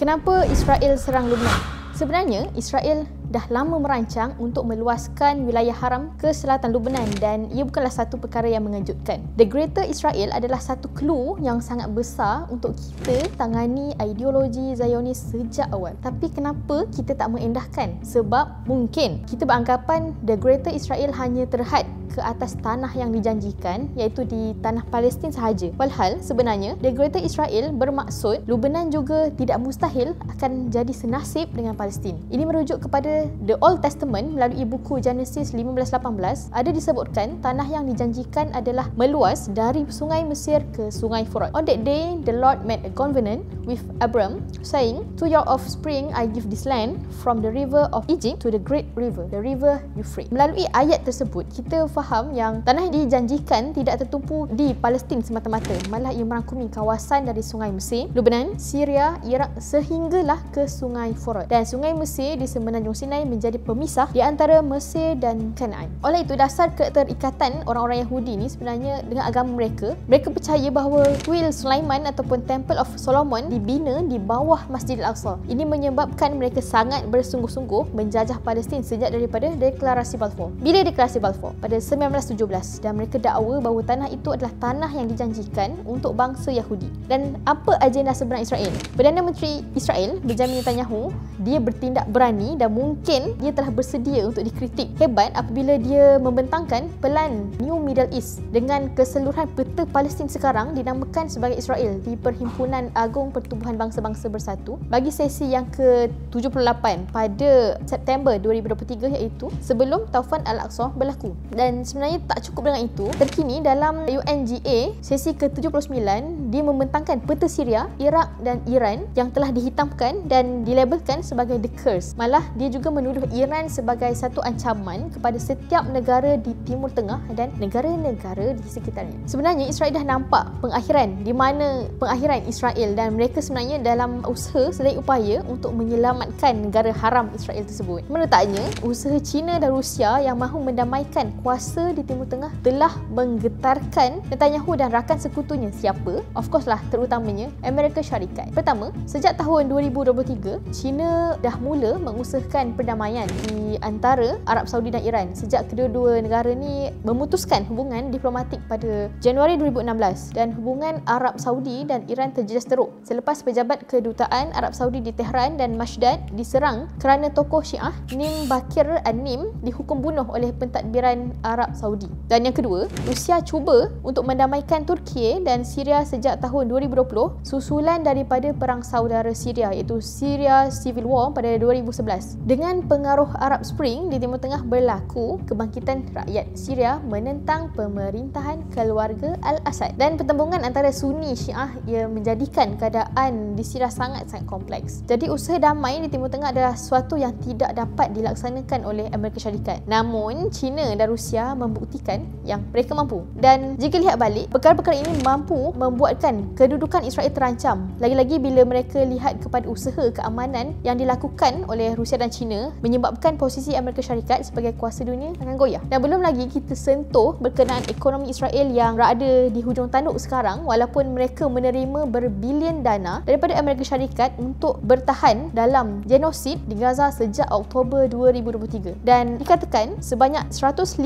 Kenapa Israel serang Lebanon? Sebenarnya, Israel dah lama merancang untuk meluaskan wilayah haram ke selatan Lebanon dan ia bukanlah satu perkara yang mengejutkan. The Greater Israel adalah satu clue yang sangat besar untuk kita tangani ideologi Zionis sejak awal. Tapi kenapa kita tak mengendahkan? Sebab mungkin kita beranggapan The Greater Israel hanya terhad ke atas tanah yang dijanjikan, iaitu di tanah Palestin sahaja. Walhal sebenarnya The Greater Israel bermaksud Lebanon juga tidak mustahil akan jadi senasib dengan Palestin. Ini merujuk kepada The Old Testament melalui buku Genesis 15:18. Ada disebutkan tanah yang dijanjikan adalah meluas dari sungai Mesir ke sungai Furat. On that day, the Lord made a covenant with Abram, saying, "To your offspring I give this land, from the river of Egypt to the great river, the river Euphrates." Melalui ayat tersebut, kita faham yang tanah yang dijanjikan tidak tertumpu di Palestin semata-mata, malah ia merangkumi kawasan dari sungai Mesir, Lebanon, Syria, Iraq sehinggalah ke sungai Furat. Dan sungai Mesir di semenanjung Sinai menjadi pemisah di antara Mesir dan Kanaan. Oleh itu, dasar keterikatan orang-orang Yahudi ni sebenarnya dengan agama mereka. Mereka percaya bahawa kuil Sulaiman ataupun Temple of Solomon dibina di bawah Masjid Al-Aqsa. Ini menyebabkan mereka sangat bersungguh-sungguh menjajah Palestin sejak daripada deklarasi Balfour. Bila deklarasi Balfour? Pada 1917, dan mereka dakwa bahawa tanah itu adalah tanah yang dijanjikan untuk bangsa Yahudi. Dan apa agenda sebenar Israel? Perdana Menteri Israel, Benjamin Netanyahu, dia bertindak berani dan mungkin dia telah bersedia untuk dikritik hebat apabila dia membentangkan pelan New Middle East dengan keseluruhan peta Palestin sekarang dinamakan sebagai Israel di Perhimpunan Agung Pertubuhan Bangsa-Bangsa Bersatu bagi sesi yang ke-78 pada September 2023, iaitu sebelum Taufan Al-Aqsa berlaku. Dan sebenarnya tak cukup dengan itu, terkini dalam UNGA sesi ke-79 dia membentangkan peta Syria, Iraq dan Iran yang telah dihitamkan dan dilabelkan sebagai the curse. Malah dia juga menuduh Iran sebagai satu ancaman kepada setiap negara di Timur Tengah dan negara-negara di sekitarnya. Sebenarnya Israel dah nampak pengakhiran, di mana pengakhiran Israel, dan mereka sebenarnya dalam usaha sedaya upaya untuk menyelamatkan negara haram Israel tersebut. Menurutnya, usaha China dan Rusia yang mahu mendamaikan kuasa di Timur Tengah telah menggetarkan Netanyahu dan rakan sekutunya. Siapa? Of course lah, terutamanya Amerika Syarikat. Pertama, sejak tahun 2023, China dah mula mengusahakan perdamaian di antara Arab Saudi dan Iran sejak kedua-dua negara ni memutuskan hubungan diplomatik pada Januari 2016, dan hubungan Arab Saudi dan Iran terjejas teruk selepas pejabat kedutaan Arab Saudi di Tehran dan Mashdad diserang kerana tokoh Syiah Nim Bakir An-Nim dihukum bunuh oleh pentadbiran Arab Saudi. Dan yang kedua, Rusia cuba untuk mendamaikan Turki dan Syria sejak tahun 2020 susulan daripada perang saudara Syria, iaitu Syria Civil War pada 2011. Dengan pengaruh Arab Spring di Timur Tengah berlaku, kebangkitan rakyat Syria menentang pemerintahan keluarga Al-Assad, dan pertembungan antara Sunni Syiah ia menjadikan keadaan di Syria sangat-sangat kompleks. Jadi usaha damai di Timur Tengah adalah sesuatu yang tidak dapat dilaksanakan oleh Amerika Syarikat. Namun China dan Rusia membuktikan yang mereka mampu. Dan jika lihat balik, perkara-perkara ini mampu membuatkan kedudukan Israel terancam. Lagi-lagi bila mereka lihat kepada usaha keamanan yang dilakukan oleh Rusia dan China, menyebabkan posisi Amerika Syarikat sebagai kuasa dunia akan goyah. Dan belum lagi kita sentuh berkenaan ekonomi Israel yang berada di hujung tanduk sekarang, walaupun mereka menerima berbilion dana daripada Amerika Syarikat untuk bertahan dalam genosid di Gaza sejak Oktober 2023. Dan dikatakan sebanyak 105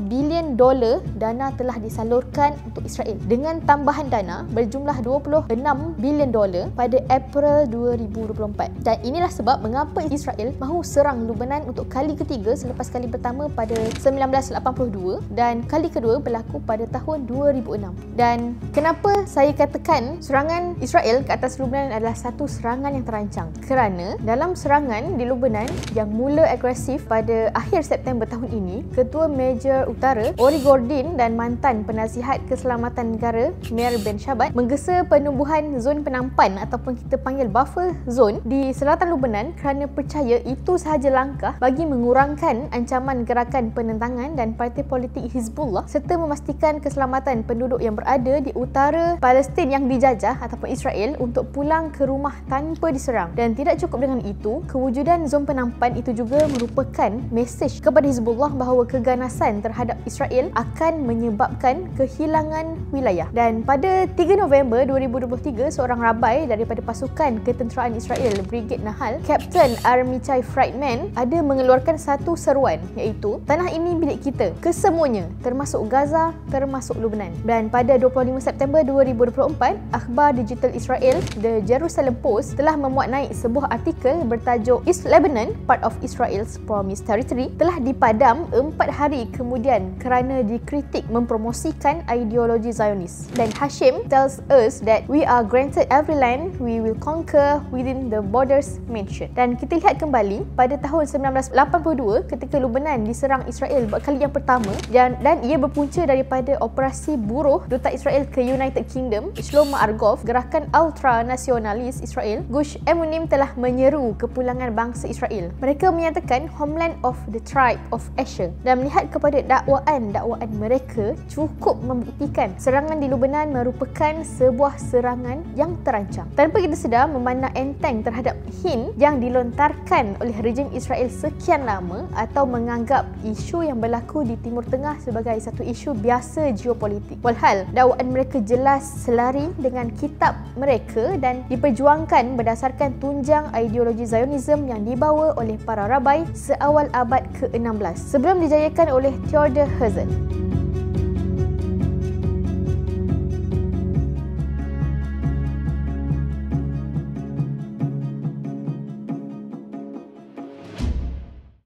bilion dolar dana telah disalurkan untuk Israel, dengan tambahan dana berjumlah 26 bilion dolar pada April 2024. Dan inilah sebab mengapa Israel mahu serang Lebanon untuk kali ketiga selepas kali pertama pada 1982 dan kali kedua berlaku pada tahun 2006. Dan kenapa saya katakan serangan Israel ke atas Lebanon adalah satu serangan yang terancang? Kerana dalam serangan di Lebanon yang mula agresif pada akhir September tahun ini, Ketua Major Utara Ori Gordin dan mantan penasihat keselamatan negara Meir Ben Shabat menggesa penubuhan zon penampan ataupun kita panggil buffer zone di selatan Lebanon kerana percaya itu sahaja langkah bagi mengurangkan ancaman gerakan penentangan dan parti politik Hizbullah serta memastikan keselamatan penduduk yang berada di utara Palestin yang dijajah ataupun Israel untuk pulang ke rumah tanpa diserang. Dan tidak cukup dengan itu, kewujudan zon penampan itu juga merupakan mesej kepada Hizbullah bahawa keganasan terhadap Israel Israel akan menyebabkan kehilangan wilayah. Dan pada 3 November 2023, seorang rabai daripada pasukan ketenteraan Israel, Brigade Nahal, Kapten Armichai Friedman, ada mengeluarkan satu seruan, iaitu tanah ini milik kita, kesemuanya, termasuk Gaza, termasuk Lebanon. Dan pada 25 September 2024, akhbar digital Israel, The Jerusalem Post, telah memuat naik sebuah artikel bertajuk East Lebanon, part of Israel's Promised Territory, telah dipadam 4 hari kemudian kerana dikritik mempromosikan ideologi Zionis. Dan Hashim tells us that we are granted every land we will conquer within the borders mentioned. Dan kita lihat kembali pada tahun 1982 ketika Lebanon diserang Israel buat kali yang pertama, dan ia berpunca daripada operasi buruh Duta Israel ke United Kingdom, Shlomo Argov, gerakan ultra-nasionalis Israel, Gush Emunim, telah menyeru kepulangan bangsa Israel. Mereka menyatakan homeland of the tribe of Asher, dan melihat kepada dakwaan mereka cukup membuktikan serangan di Lebanon merupakan sebuah serangan yang terancang. Tanpa kita sedar, memandang enteng terhadap hint yang dilontarkan oleh rejim Israel sekian lama, atau menganggap isu yang berlaku di Timur Tengah sebagai satu isu biasa geopolitik. Walhal, dakwaan mereka jelas selari dengan kitab mereka dan diperjuangkan berdasarkan tunjang ideologi Zionism yang dibawa oleh para rabai seawal abad ke-16 sebelum dijayakan oleh Theodor Herzl.